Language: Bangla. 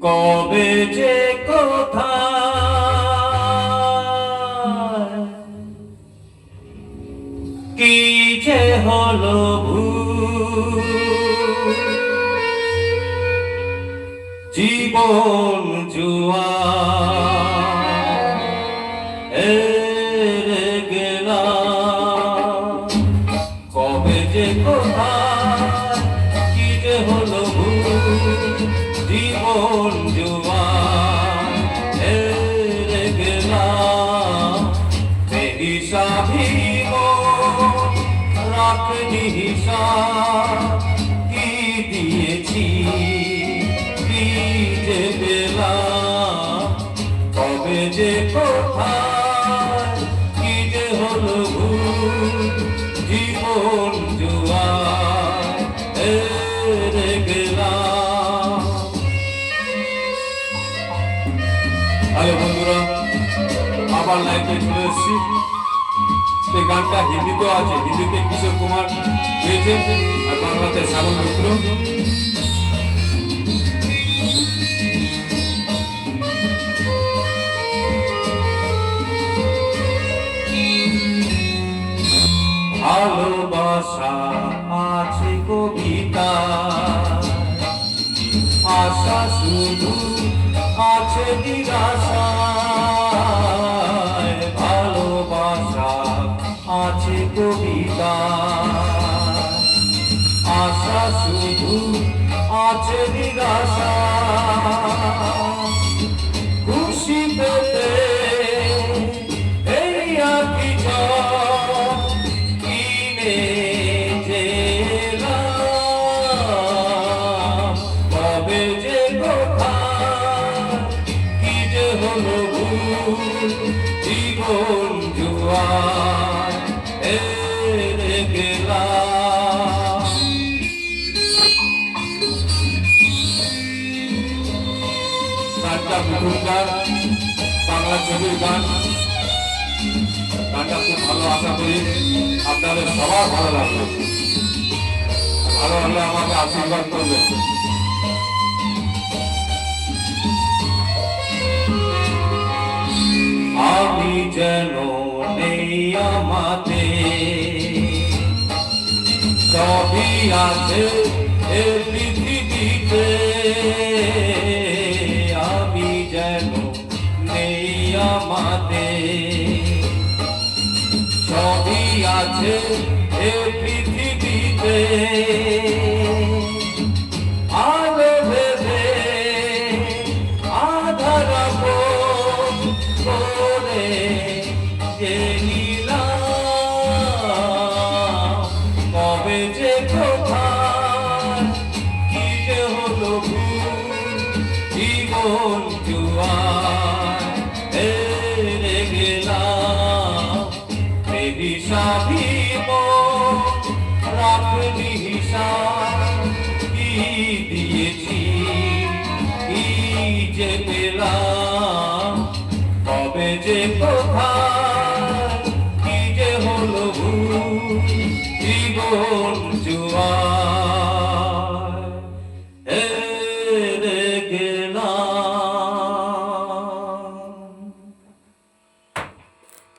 কবে যে কোথায় কি যে হলো জীবন জুয়া হেরে গেলাম। কবে যে কোথায় কি যে হলো জীবন জুয়া হেরে গেলাম। বেহিসাবি রাখনি হিসাব কি দিয়েছি কি যে পেলাম। কবে যে কোথায় কি যে হলো জীবন জুয়া হেরে গেলাম। আরে বন্ধুরা, আবার লাইভে চলে এসেছি। এই গানটা হিন্দিতেও আছে, হিন্দিতে কিশোর কুমার গেয়েছেন আর বাংলাতে শ্রাবণ মিত্র। ভালোবাসা আছে কবিতা, আশা শুধু আছে নিরাশা। ভালোবাসা আছে কবিতা, আশা শুধু আছে নিরাশা। খুশি পেতে এই আঁকি কিনে যেলাম। কবে যে কোথায় কি যে হলো জীবন জুয়া হেরে গেলাম। গানটা মুখুনদার বাংলা ছবির গান। গানটা খুব ভালো, আশা করি আপনাদের সবার ভালো লাগবে। ভালো হলে আমাকে আশীর্বাদ করবেন। আমি যেন নেই আমাতে, সবই আছে এ পৃথিবীতে। আমি যেন নেই আমাতে, সবই আছে এ পৃথিবীতে। আলো ভেবে আধার করে গেলাম। কবে যে কোথায় কি যে হলো জীবন জুয়া হেরে গেলাম। বেহিসাবি রাখনি হিসাব কি দিয়েছি কি যে পেলাম। কবে যে